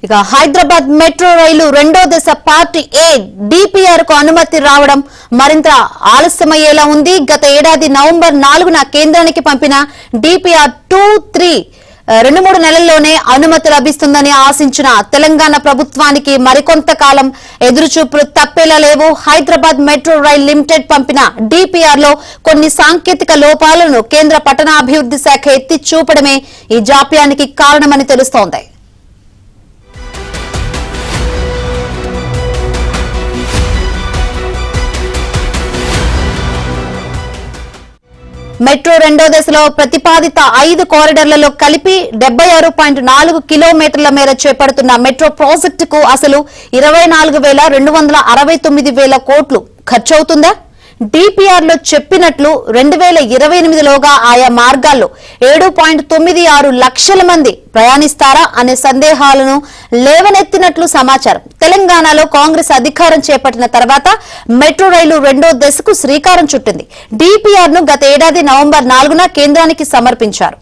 ఇక హైదరాబాద్ మెట్రో రైలు రెండో దశ పార్ట్ ఏ డిపిఆర్ కు అనుమతి రావడం మరింత ఆలస్యమయ్యేలా ఉంది. గత ఏడాది నవంబర్ 4న కేంద్రానికి పంపిన డిపిఆర్ 2-3 2-3 నెలల్లోనే అనుమతి లభిస్తుందని ఆశించిన తెలంగాణ ప్రభుత్వానికి మరికొంతకాలం ఎదురుచూపులు తప్పేలా లేవు. హైదరాబాద్ మెట్రో రైల్ లిమిటెడ్ పంపిన డిపిఆర్ లో కొన్ని సాంకేతిక లోపాలను కేంద్ర పట్టణాభివృద్ధి శాఖ ఎత్తి చూపడమే ఈ జాప్యానికి కారణమని తెలుస్తోంది. మెట్రో రెండో దశలో ప్రతిపాదిత 5 కారిడార్లలో కలిపి 76.4 కిలోమీటర్ల మేర చేపడుతున్న మెట్రో ప్రాజెక్టుకు అసలు 24,269 కోట్లు ఖర్చవుతుందా? డిపిఆర్ లో చెప్పినట్లు 2028లోగా ఆయా మార్గాల్లో 7.96 లక్షల మంది ప్రయాణిస్తారా అనే సందేహాలను లేవనెత్తినట్లు సమాచారం. తెలంగాణలో కాంగ్రెస్ అధికారం చేపట్టిన తర్వాత మెట్రో రైలు రెండో దశకు శ్రీకారం చుట్టింది. డిపిఆర్ ను గత ఏడాది నవంబర్ 4న కేంద్రానికి సమర్పించారు.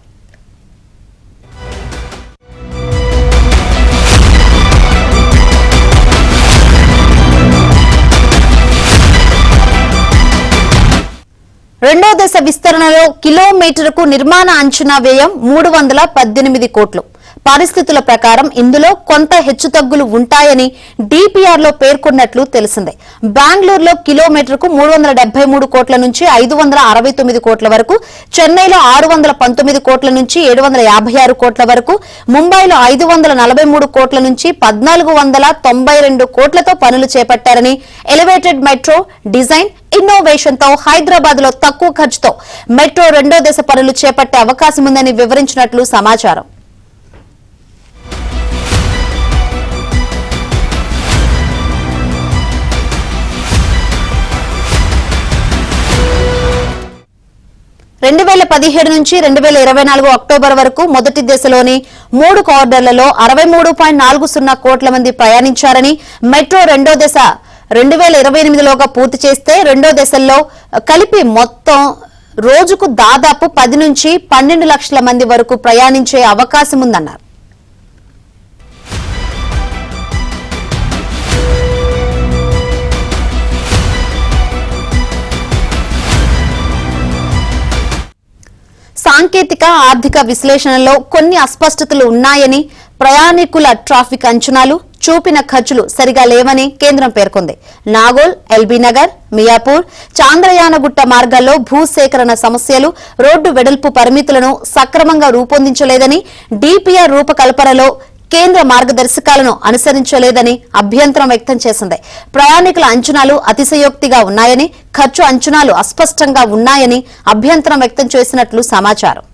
రెండో దశ విస్తరణలో కిలోమీటరుకు నిర్మాణ అంచనా వ్యయం 318 కోట్లు. పరిస్థితుల ప్రకారం ఇందులో కొంత హెచ్చుతగ్గులు ఉంటాయని డిపిఆర్ లో పేర్కొన్నట్లు తెలిసిందే. బెంగళూరులో కిలోమీటరుకు 373 కోట్ల నుంచి 569 కోట్ల వరకు, చెన్నైలో 619 కోట్ల నుంచి 756 కోట్ల వరకు, ముంబైలో 543 కోట్ల నుంచి 1492 కోట్లతో పనులు చేపట్టారని, ఎలివేటెడ్ మెట్రో డిజైన్ ఇన్నోవేషన్ తో హైదరాబాద్ లో తక్కువ ఖర్చుతో మెట్రో రెండో దశ పనులు చేపట్టే అవకాశం ఉందని వివరించినట్లు సమాచారం. రెండు 2017 నుంచి 2024 అక్టోబర్ వరకు మొదటి దశలోని 3 కారిడార్లలో 63.40 కోట్ల మంది ప్రయాణించారని, మెట్రో రెండో దశ 2028లోగా పూర్తి చేస్తే రెండో దశల్లో కలిపి మొత్తం రోజుకు దాదాపు 10 నుంచి 12 లక్షల మంది వరకు ప్రయాణించే అవకాశం ఉందన్నారు. సాంకేతిక ఆర్థిక విశ్లేషణలో కొన్ని అస్పష్టతలు ఉన్నాయని, ప్రయాణికుల ట్రాఫిక్ అంచనాలు చూపిన ఖర్చులు సరిగా లేవని కేంద్రం పేర్కొంది. నాగోల్, ఎల్బీ నగర్, మియాపూర్, చాంద్రయానగుట్ట మార్గాల్లో భూసేకరణ సమస్యలు, రోడ్డు వెడల్పు పరిమితులను సక్రమంగా రూపొందించలేదని, డిపిఆర్ రూపకల్పనలో కేంద్ర మార్గదర్శకాలను అనుసరించలేదని అభ్యంతరం వ్యక్తం చేసింది. ప్రయాణికుల అంచనాలు అతిశయోక్తిగా ఉన్నాయని, ఖర్చు అంచనాలు అస్పష్టంగా ఉన్నాయని అభ్యంతరం వ్యక్తం చేసినట్లు సమాచారం.